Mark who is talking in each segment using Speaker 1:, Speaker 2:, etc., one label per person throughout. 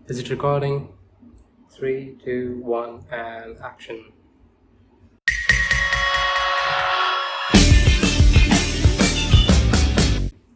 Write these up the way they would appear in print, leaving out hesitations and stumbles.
Speaker 1: Is it recording? 3, 2, 1, and action.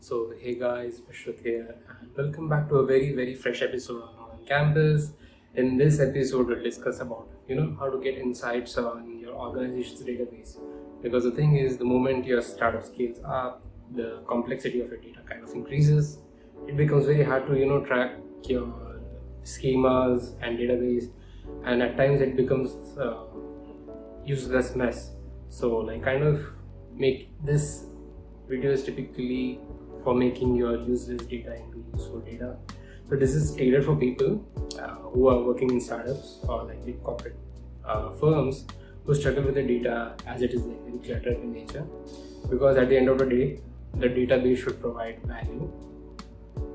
Speaker 1: So, hey guys, Vishrut here, and welcome back to a very fresh episode on Not On Campus. In this episode, we'll discuss about how to get insights on your organization's database. Because the thing is, the moment your startup scales up, the complexity of your data kind of increases. It becomes very hard to track your schemas and database, and at times it becomes useless mess. So kind of make this video is typically for making your useless data into useful data. So this is tailored for people who are working in startups or big corporate firms who struggle with the data as it is very cluttered in nature, because at the end of the day the database should provide value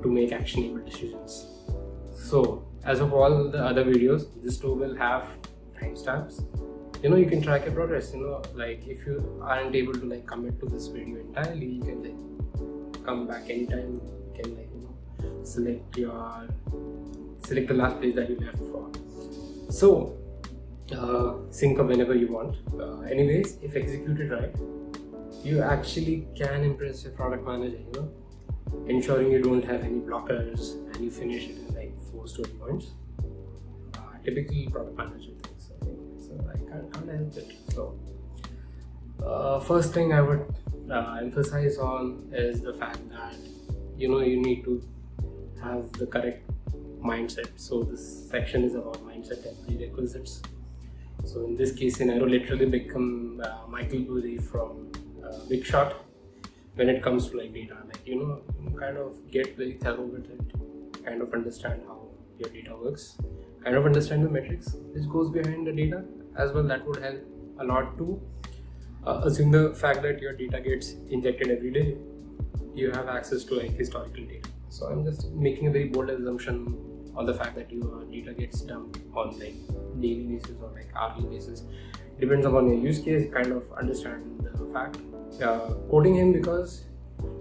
Speaker 1: to make actionable decisions. So as of all the other videos, this too will have timestamps. You can track your progress. If you aren't able to commit to this video entirely, you can come back anytime. You can select the last place that you left for. So sync up whenever you want. Anyways, if executed right, you actually can impress your product manager, ensuring you don't have any blockers and you finish it in 4 story points. Typically product manager things, so I can't help it. So first thing I would emphasize on is the fact that you need to have the correct mindset. So this section is about mindset and prerequisites. So in this case scenario, literally become Michael Burry from Vishrut when it comes to data. Kind of get very thorough with it, kind of understand how your data works, kind of understand the metrics which goes behind the data as well. That would help a lot too. Assume the fact that your data gets injected every day, you have access to historical data. So I'm just making a very bold assumption on the fact that your data gets dumped on daily basis or hourly basis. Depends upon your use case. Kind of understand the fact. Quoting him because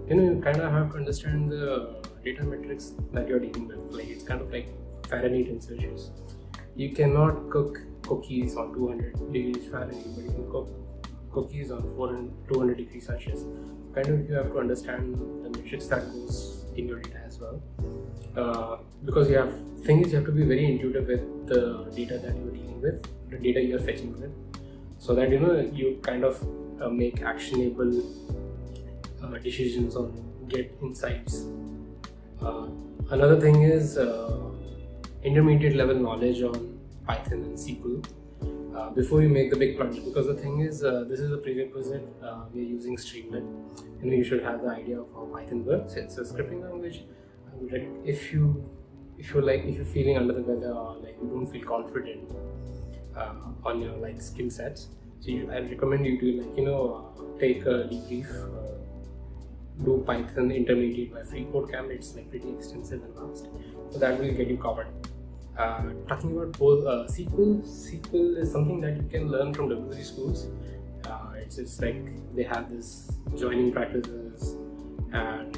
Speaker 1: you kind of have to understand the data metrics that you're dealing with. It's kind of like Fahrenheit and Celsius. You cannot cook cookies on 200 degrees Fahrenheit, but you can cook cookies on 200 degrees Celsius. Kind of you have to understand the metrics that goes in your data as well. Because you have to be very intuitive with the data that you're dealing with, the data you're fetching with, so that you kind of make actionable decisions on get insights. Another thing is intermediate level knowledge on Python and SQL before you make the big plunge, because the thing is this is a prerequisite. We are using Streamlit, you should have the idea of how Python works. It's a scripting language. If you're feeling under the weather or you don't feel confident on your skill sets, so I recommend you to take a debrief, do Python intermediate by free code camp. It's pretty extensive and vast, so that will get you covered. Talking about SQL is something that you can learn from W3 schools. It's they have this joining practices and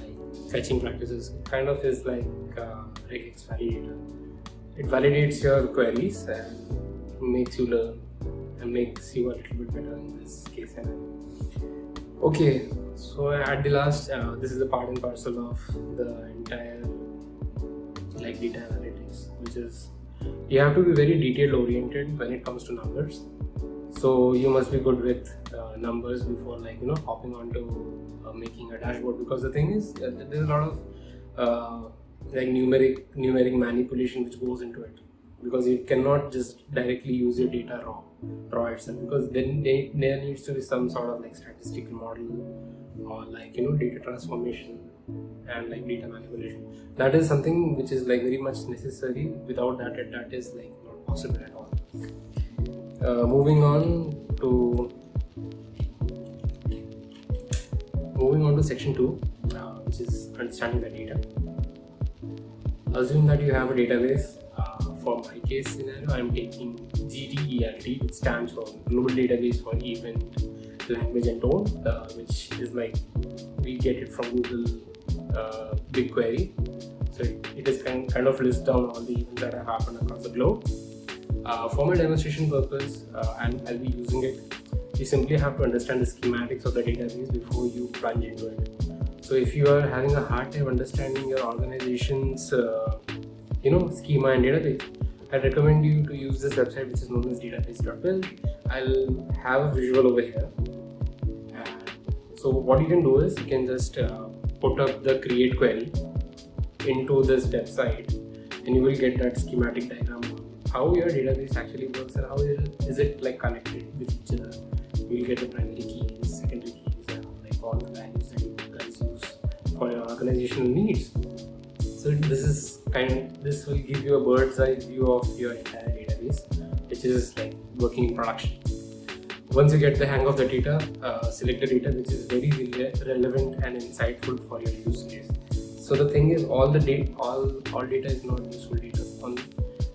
Speaker 1: fetching practices. Kind of is regex validator. It validates your queries and makes you learn and makes you a little bit better in this case scenario. Okay, so at the last, this is the part and parcel of the entire data analytics, which is you have to be very detail oriented when it comes to numbers. So you must be good with numbers before hopping onto making a dashboard, because the thing is there's a lot of numeric manipulation which goes into it, because you cannot just directly use your data raw itself, because then there needs to be some sort of statistical model or data transformation and data manipulation. That is something which is very much necessary. Without that is not possible at all. Moving on to section 2, which is understanding the data. Assume that you have a database. For my case scenario, I am taking GDELT, which stands for Global Database for Event, Language and Tone, which is we get it from Google BigQuery. So it is kind of lists down all the events that have happened across the globe. For my demonstration purpose, I'll be using it. You simply have to understand the schematics of the database before you plunge into it. So if you are having a hard time understanding your organization's schema and database, I recommend you to use this website, which is known as database.build. I'll have a visual over here. So what you can do is you can just put up the create query into this website, and you will get that schematic diagram of how your database actually works and how is it like connected with each other. You will get the primary keys, secondary keys, and like all the values that you guys use for your organizational needs. So this will give you a bird's eye view of your entire database, which is like working in production. Once you get the hang of the data, select the data which is very relevant and insightful for your use case. So the thing is, all data is not useful data.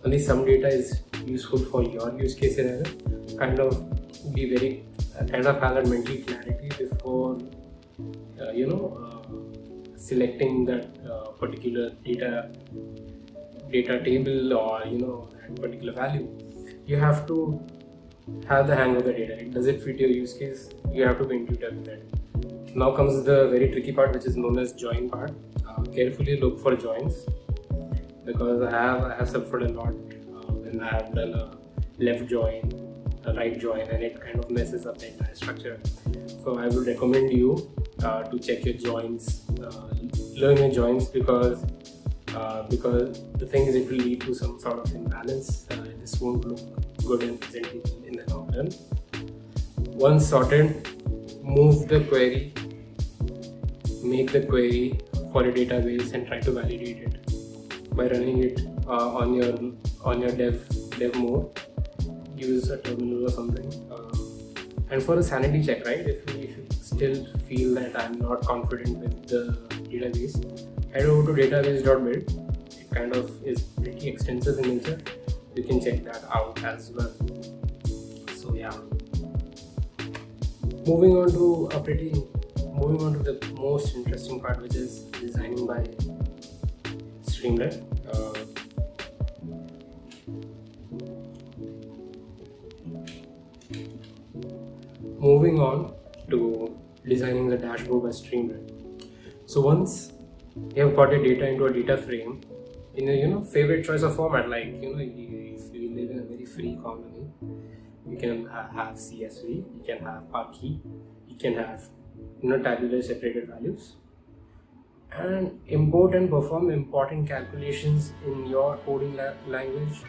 Speaker 1: Only some data is useful for your use case scenario. Kind of have that mental clarity before selecting that particular data table or that particular value. You have to have the hang of the data. Does it fit your use case? You have to be intuitive with it. Now comes the very tricky part, which is known as join part. Carefully look for joins, because I have suffered a lot when I have done a left join, a right join, and it kind of messes up the entire structure. So I would recommend you to check your joins, learn your joins, because the thing is, it will lead to some sort of imbalance. This won't look good and presentable in the long run. Once sorted, move the query, make the query for a database, and try to validate it by running it on your dev mode. Use a terminal or something. And for a sanity check, right? If you still feel that I'm not confident with the database, head over to database.build. It kind of is pretty extensive in nature. You can check that out as well. So yeah. Moving on to the most interesting part, which is designing by Streamlit. Moving on to designing the dashboard by Streamlit. So once you have got your data into a data frame in a favorite choice of format, like if you live in a very free economy, you can have CSV, you can have Parquet, you can have tabular separated values, and import and perform important calculations in your coding language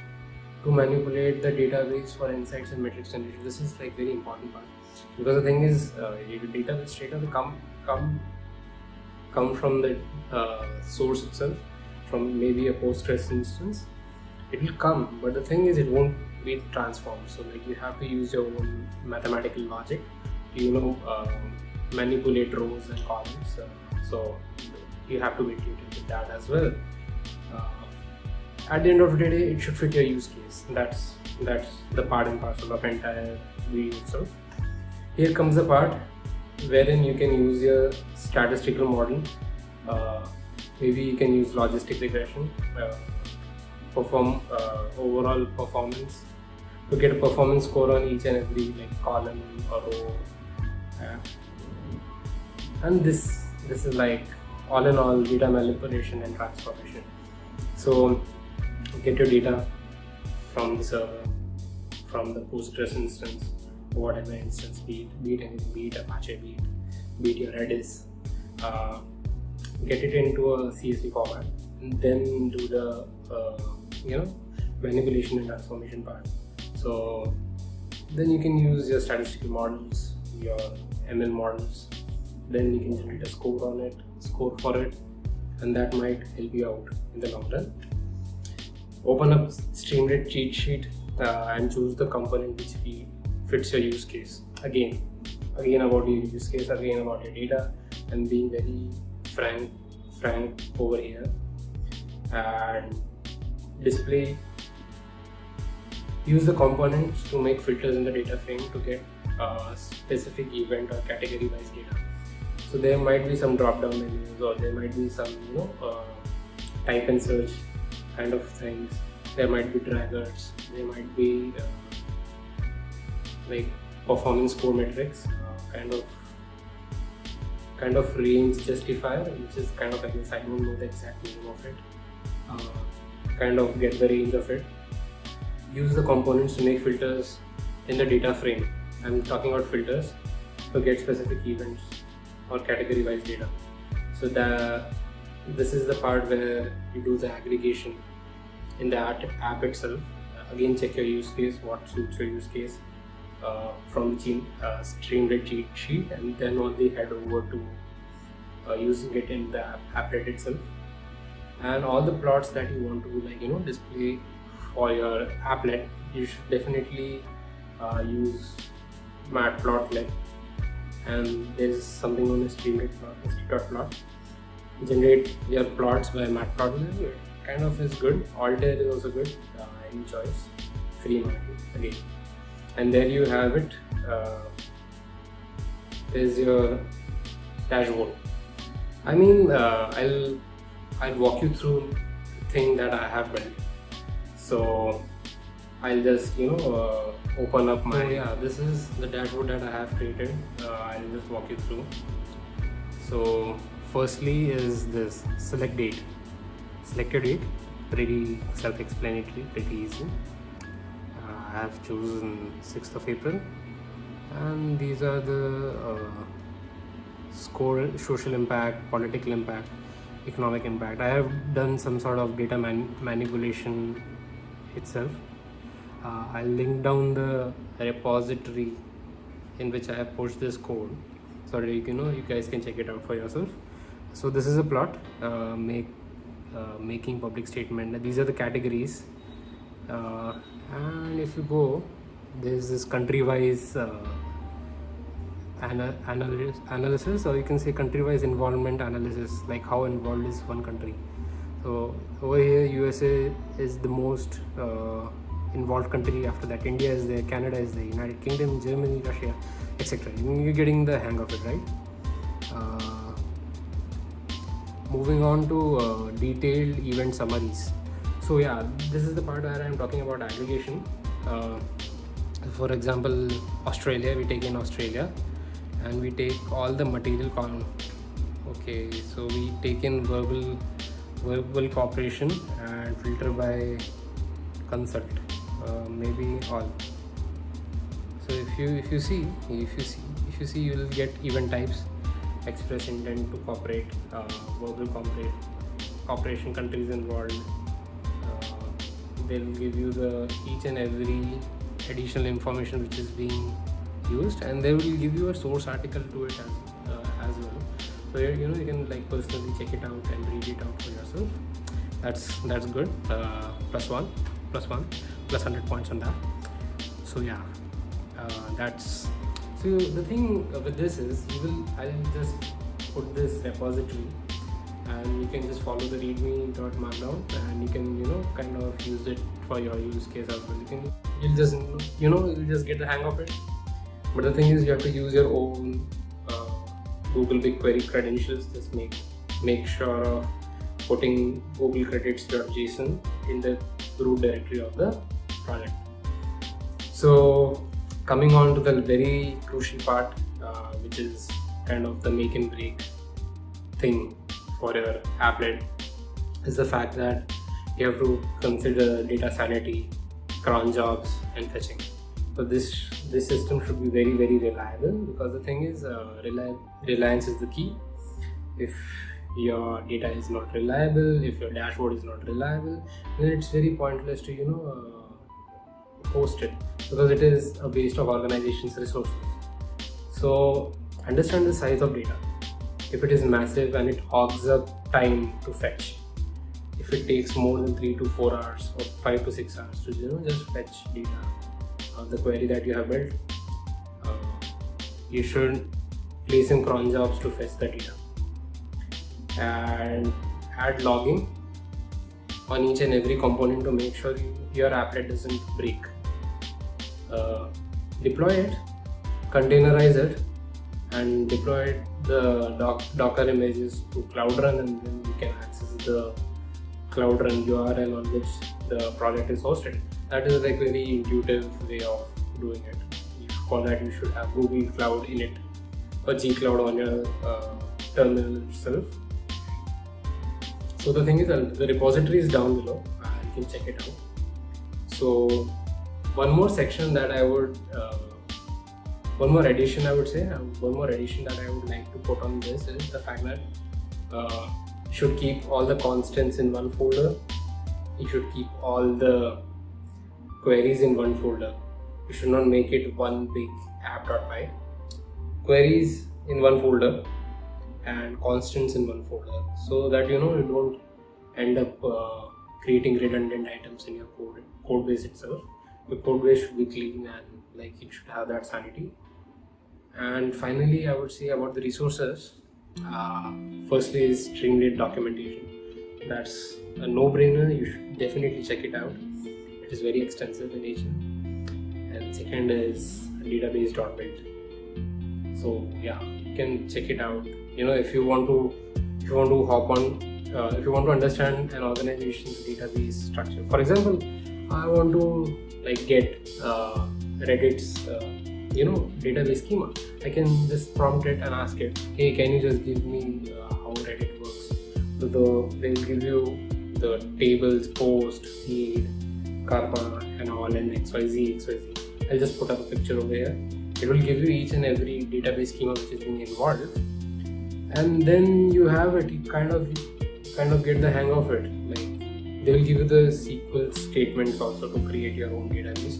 Speaker 1: to manipulate the database for insights and metrics generation. This is like very important part, because the thing is, your data will straight away come from the source itself, from maybe a Postgres instance. It will come, but the thing is, it won't be transformed. So like you have to use your own mathematical logic to manipulate rows and columns. So you have to be intuitive with that as well. At the end of the day, it should fit your use case. That's the part and parcel of entire video itself. Here comes the part wherein you can use your statistical model. Maybe you can use logistic regression, perform overall performance, to get a performance score on each and every column or row. And this is like all in all data manipulation and transformation. So get your data from the server, from the Postgres instance, whatever instance, be it Apache, be it your Redis. Get it into a CSV format, and then do the manipulation and transformation part. So then you can use your statistical models, your ML models. Then you can generate a score for it, and that might help you out in the long run. Open up Streamlit cheat sheet and choose the component which fits your use case. Again about your use case, again about your data, and being very frank over here, and use the components to make filters in the data frame to get specific event or category wise data. So there might be some drop down menus, or there might be some type and search kind of things. There might be draggers, there might be like performance score metrics, kind of range justifier, which is kind of, I guess, I don't know the exact name of it, kind of get the range of it. Use the components to make filters in the data frame. I'm talking about filters to get specific events or category wise data. So this is the part where you do the aggregation in the app itself. Again, check your use case, what suits your use case from the Streamlit cheat sheet, and then only head over to using it in the applet itself. And all the plots that you want to display for your applet, you should definitely use matplotlib, and there's something on the Streamlit plot. Generate your plots by matplotlib. It kind of is good. Altair is also good. Any choice, free market again. And there you have it. There's your dashboard. I mean, I'll walk you through the thing that I have built. So I'll just open up my this is the dashboard that I have created. I'll just walk you through. So firstly is this select date. Select your date, pretty self-explanatory, pretty easy. I have chosen 6th of April, and these are the score, social impact, political impact, economic impact. I have done some sort of data manipulation itself. I'll link down the repository in which I have pushed this code so that you guys can check it out for yourself. So this is a plot, making public statement. These are the categories, and if you go, there's this country-wise analysis, or you can say country-wise involvement analysis, like how involved is one country. So over here, USA is the most involved country. After that, India is there, Canada is there, United Kingdom, Germany, Russia, etc. You're getting the hang of it, right? Moving on to detailed event summaries. So yeah, this is the part where I'm talking about aggregation. For example, Australia, we take in Australia and we take all the material okay, so we take in verbal cooperation and filter by consult, maybe all. So if you see you will get event types: express intent to cooperate, verbal cooperation, countries involved. They'll give you the each and every additional information which is being used, and they will give you a source article to it as well. So you can personally check it out and read it out for yourself. That's good. Plus 100 points on that. So yeah, that's. So the thing with this is I'll just put this repository, and you can just follow the readme.markdown, and you can kind of use it for your use case as well. You'll just get the hang of it. But the thing is, you have to use your own Google BigQuery credentials. Just make sure of putting Google credits.json in the root directory of the project. So coming on to the very crucial part, which is kind of the make and break thing for your applet, is the fact that you have to consider data sanity, cron jobs, and fetching. So this system should be very, very reliable, because the thing is, reliance is the key. If your data is not reliable, if your dashboard is not reliable, then it's very pointless to host it, because it is a waste of organization's resources. So understand the size of data. If it is massive and it hogs up time to fetch, if it takes more than 3 to 4 hours or 5 to 6 hours to just fetch data, the query that you have built, you should place in cron jobs to fetch the data, and add logging on each and every component to make sure your applet doesn't break. Deploy it, containerize it, and deploy the Docker images to Cloud Run, and then you can access the cloud run URL on which the project is hosted. That is like very intuitive way of doing it. For that you should have Google Cloud Init or G Cloud on your terminal itself. So the thing is that the repository is down below. You can check it out. So one more section that I would, one more addition that I would like to put on this is the fact that you should keep all the constants in one folder. You should keep all the queries in one folder. You should not make it one big app.py. Queries in one folder and constants in one folder, so that you don't end up creating redundant items in your code base itself. The code base should be clean and it should have that sanity. And finally, I would say about the resources. Firstly is Streamlit documentation. That's a no-brainer. You should definitely check it out. It is very extensive in nature. And second is database.build. So yeah, you can check it out. If you want to hop on, if you want to understand an organization's database structure. For example, I want to get Reddit's database schema. I can just prompt it and ask it, hey, can you just give me how Reddit works? So they'll give you the tables, post, feed, karma and all, and XYZ. I'll just put up a picture over here. It will give you each and every database schema which is being involved, and then you have it. You kind of get the hang of it. They will give you the SQL statements also to create your own database.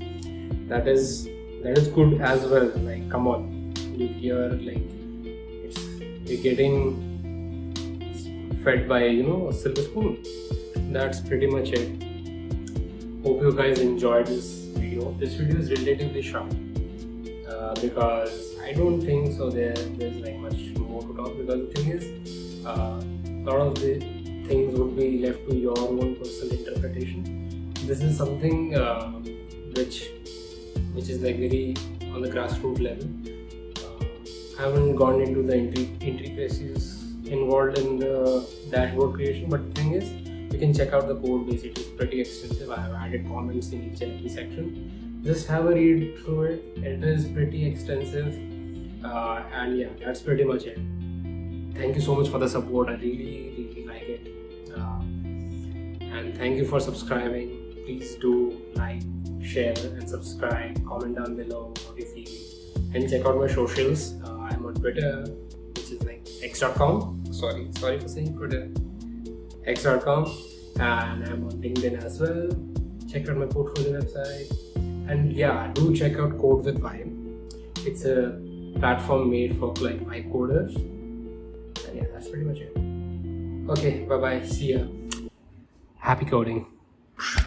Speaker 1: That is good as well. Come on, you're getting fed by a silver spoon. That's pretty much it. Hope you guys enjoyed this video. This video is relatively short because I don't think so there's much more to talk, because the thing is a lot of the things would be left to your own personal interpretation. This is something which is very on the grassroots level. I haven't gone into the intricacies involved in the dashboard creation, but the thing is, you can check out the code base. It is pretty extensive. I have added comments in each and every section. Just have a read through it. It is pretty extensive, and yeah, that's pretty much it. Thank you so much for the support. I really like it, and thank you for subscribing. Please do like, share and subscribe. Comment down below what you feel, and check out my socials. I'm on Twitter, which is x.com. Sorry for saying Twitter. x.com, and I'm on LinkedIn as well. Check out my portfolio website, and yeah, do check out Code with Vibe. It's a platform made for Vibe coders, and yeah, that's pretty much it. Okay, bye bye, see ya. Happy coding.